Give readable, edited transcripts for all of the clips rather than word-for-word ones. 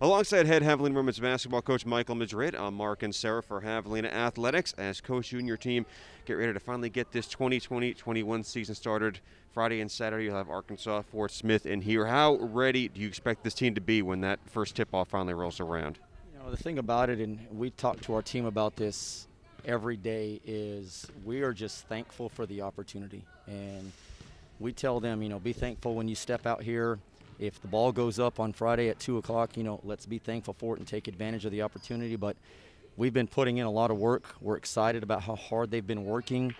Alongside head Javelina women's basketball coach Michael Madrid, I'm Mark and Sarah for Javelina Athletics as Coach Junior team get ready to finally get this 2020-21 season started. Friday and Saturday you'll have Arkansas, Fort Smith in here. How ready do you expect this team to be when that first tip-off finally rolls around? You know, the thing about it, and we talk to our team about this every day, is we are just thankful for the opportunity. And we tell them, you know, be thankful when you step out here. If the ball goes up on Friday at 2 o'clock, you know, let's be thankful for it and take advantage of the opportunity. But we've been putting in a lot of work. We're excited about how hard they've been working.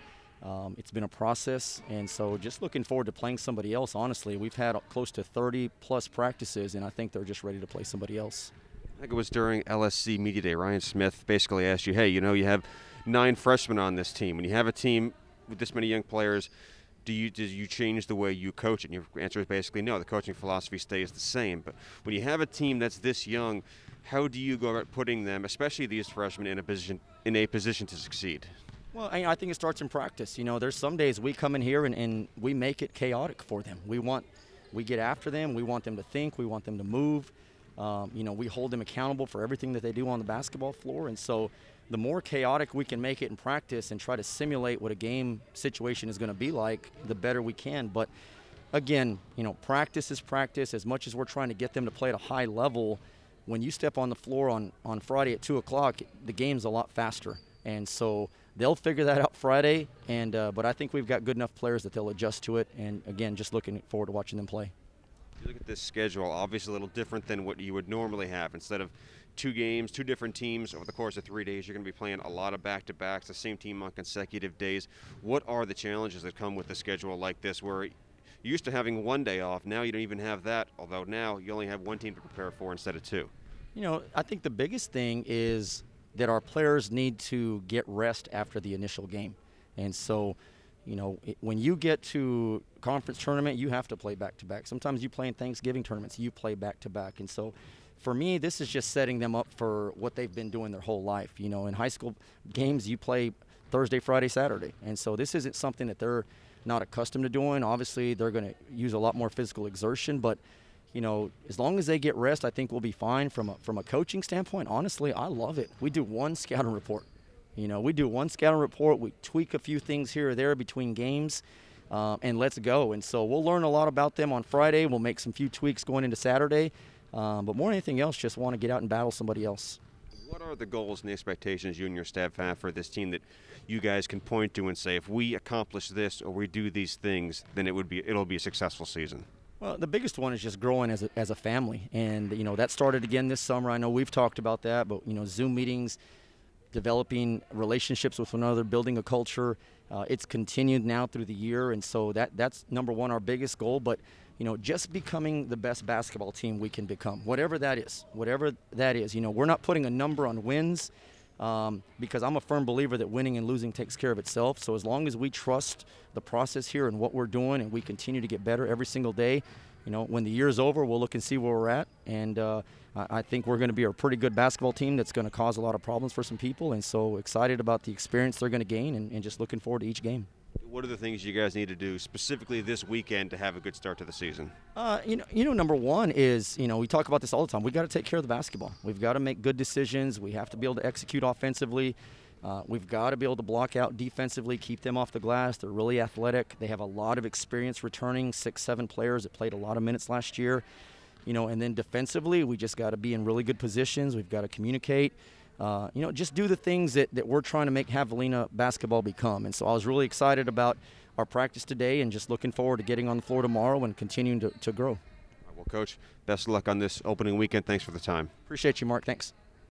It's been a process, and so just looking forward to playing somebody else, honestly. We've had close to 30-plus practices, and I think they're just ready to play somebody else. I think it was during LSC Media Day, Ryan Smith basically asked you, hey, you know, you have 9 freshmen on this team. When you have a team with this many young players, do you change the way you coach it? And your answer is basically no. The coaching philosophy stays the same. But when you have a team that's this young, how do you go about putting them, especially these freshmen, in a position to succeed? Well, I think it starts in practice. You know, there's some days we come in here and we make it chaotic for them. We get after them. We want them to think. We want them to move. You know, we hold them accountable for everything that they do on the basketball floor. And so the more chaotic we can make it in practice and try to simulate what a game situation is going to be like, the better we can. But again, you know, practice is practice. As much as we're trying to get them to play at a high level, when you step on the floor on Friday at 2 o'clock, the game's a lot faster. And so they'll figure that out Friday. And but I think we've got good enough players that they'll adjust to it. And again, just looking forward to watching them play. You look at this schedule, obviously a little different than what you would normally have. Instead of 2 games, 2 different teams over the course of 3 days, you're going to be playing a lot of back-to-backs, the same team on consecutive days. What are the challenges that come with a schedule like this, where you're used to having 1 day off, now you don't even have that, although now you only have 1 team to prepare for instead of 2? You know, I think the biggest thing is that our players need to get rest after the initial game. And so, you know, when you get to conference tournament, you have to play back-to-back. Sometimes you play in Thanksgiving tournaments, you play back-to-back. And so for me, this is just setting them up for what they've been doing their whole life. You know, in high school games, you play Thursday, Friday, Saturday. And so this isn't something that they're not accustomed to doing. Obviously, they're going to use a lot more physical exertion. But, you know, as long as they get rest, I think we'll be fine. From a coaching standpoint, honestly, I love it. We do 1 scouting report. You know, we do 1 scouting report. We tweak a few things here or there between games, and let's go. And so we'll learn a lot about them on Friday. We'll make some few tweaks going into Saturday. But more than anything else, just want to get out and battle somebody else. What are the goals and the expectations you and your staff have for this team that you guys can point to and say, if we accomplish this or we do these things, then it'll be a successful season? Well, the biggest one is just growing as a family. And, you know, that started again this summer. I know we've talked about that, but, you know, Zoom meetings, developing relationships with one another, building a culture. It's continued now through the year, and so that's number one, our biggest goal. But, you know, just becoming the best basketball team we can become, whatever that is. You know, we're not putting a number on wins because I'm a firm believer that winning and losing takes care of itself. So as long as we trust the process here and what we're doing and we continue to get better every single day, you know, when the year's over, we'll look and see where we're at. And I think we're going to be a pretty good basketball team that's going to cause a lot of problems for some people. And so excited about the experience they're going to gain and just looking forward to each game. What are the things you guys need to do specifically this weekend to have a good start to the season? You know, number one is, you know, we talk about this all the time. We've got to take care of the basketball. We've got to make good decisions. We have to be able to execute offensively. We've got to be able to block out defensively, keep them off the glass. They're really athletic. They have a lot of experience returning, 6-7 players that played a lot of minutes last year. You know, and then defensively, we just got to be in really good positions. We've got to communicate. You know, just do the things that we're trying to make Javelina basketball become. And so I was really excited about our practice today and just looking forward to getting on the floor tomorrow and continuing to grow. Well, Coach, best of luck on this opening weekend. Thanks for the time. Appreciate you, Mark. Thanks.